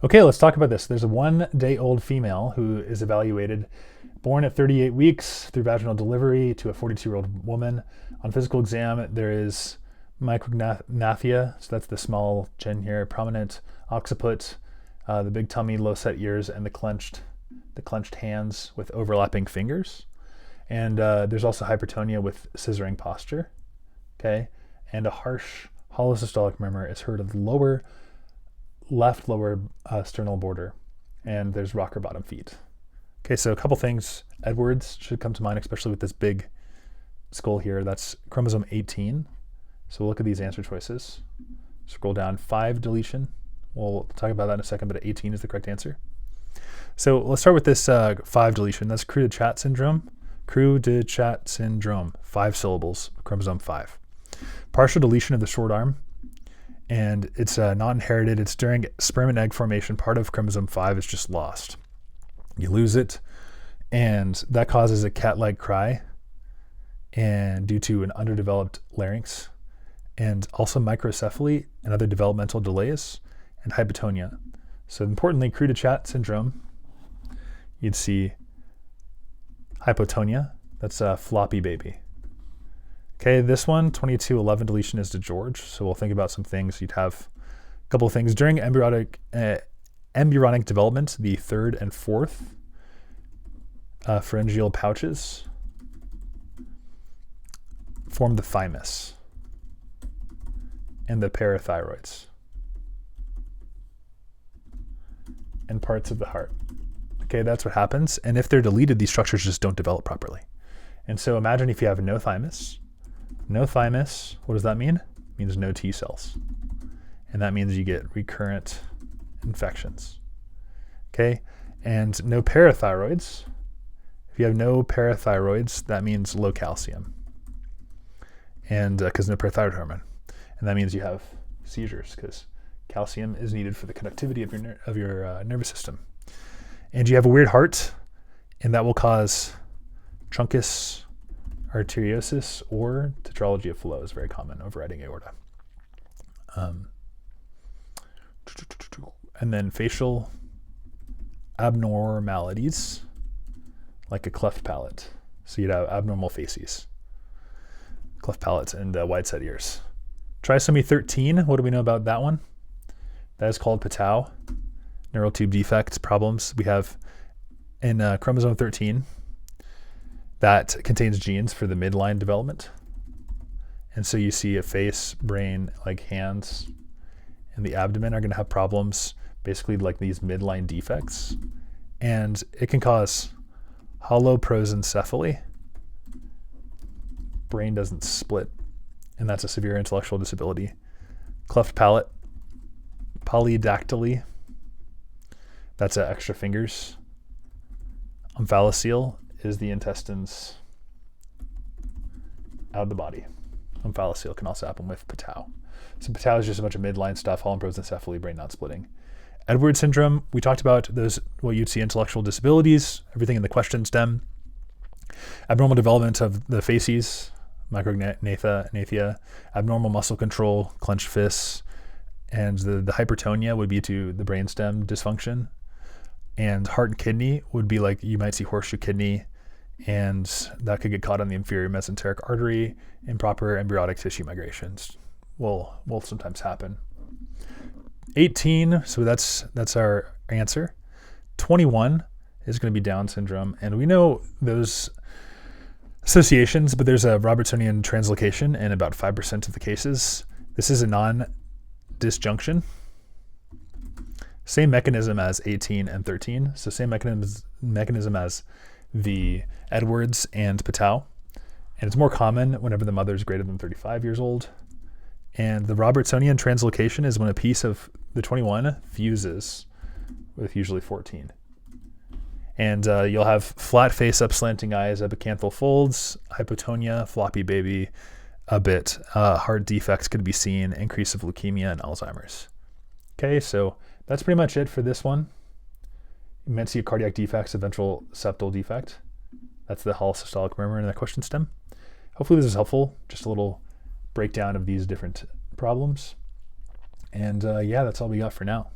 Okay, let's talk about this. There's a 1-day-old female who is evaluated, born at 38 weeks through vaginal delivery to a 42-year-old woman. On physical exam, there is micrognathia, so that's the small chin here, prominent occiput, the big tummy, low set ears, and the clenched hands with overlapping fingers. And there's also hypertonia with scissoring posture. Okay, and a harsh holosystolic murmur is heard of the left lower sternal border, and there's rocker bottom feet. Okay, so a couple things. Edwards should come to mind, especially with this big skull here. That's chromosome 18. So we'll look at these answer choices. Scroll down, 5 deletion. We'll talk about that in a second, but 18 is the correct answer. So let's start with this 5 deletion. That's Cru-de-Chat syndrome. Cru-de-Chat syndrome, 5 syllables, chromosome 5. Partial deletion of the short arm, and it's not inherited. It's during sperm and egg formation. Part of chromosome 5 is just lost. You lose it, and that causes a cat-like cry, and due to an underdeveloped larynx, and also microcephaly and other developmental delays, and hypotonia. So importantly, Cru-de-Chat syndrome, you'd see hypotonia. That's a floppy baby. Okay, this one, 2211 deletion is to George. So we'll think about some things. You'd have a couple of things. During embryonic development, the 3rd and 4th pharyngeal pouches form the thymus and the parathyroids and parts of the heart. Okay, that's what happens. And if they're deleted, these structures just don't develop properly. And so imagine if you have no thymus. No thymus, what does that mean? It means no T cells. And that means you get recurrent infections. Okay, and no parathyroids. If you have no parathyroids, that means low calcium. And because no parathyroid hormone. And that means you have seizures because calcium is needed for the conductivity of your nervous system. And you have a weird heart, and that will cause truncus arteriosus or tetralogy of Fallot is very common, overriding aorta. And then facial abnormalities, like a cleft palate. So you'd have abnormal facies, cleft palates, and wide set ears. Trisomy 13, what do we know about that one? That is called Patau, neural tube defect problems. We have in chromosome 13, that contains genes for the midline development. And so you see a face, brain, like hands, and the abdomen are going to have problems, basically like these midline defects. And it can cause holoprosencephaly. Brain doesn't split, and that's a severe intellectual disability. Cleft palate, polydactyly, that's extra fingers. Omphalocele is the intestines out of the body. Omphalocele can also happen with Patau. So Patau is just a bunch of midline stuff, holoprosencephaly, brain not splitting. Edwards syndrome, we talked about those, what you'd see intellectual disabilities, everything in the question stem. Abnormal development of the facies, micrognathia, abnormal muscle control, clenched fists, and the hypertonia would be to the brainstem dysfunction. And heart and kidney would be like, you might see horseshoe kidney, and that could get caught on the inferior mesenteric artery. Improper embryonic tissue migrations will sometimes happen. 18, so that's our answer. 21 is going to be Down syndrome, and we know those associations, but there's a Robertsonian translocation in about 5% of the cases. This is a non-disjunction. Same mechanism as 18 and 13, so same mechanism as the Edwards and Patau. And it's more common whenever the mother is greater than 35 years old. And the Robertsonian translocation is when a piece of the 21 fuses with usually 14. And you'll have flat face, upslanting eyes, epicanthal folds, hypotonia, floppy baby, a bit. Heart defects could be seen, increase of leukemia and Alzheimer's. Okay, so that's pretty much it for this one. You might see a cardiac defects, a ventral septal defect. That's the holosystolic murmur in the question stem. Hopefully this is helpful. Just a little breakdown of these different problems. And yeah, that's all we got for now.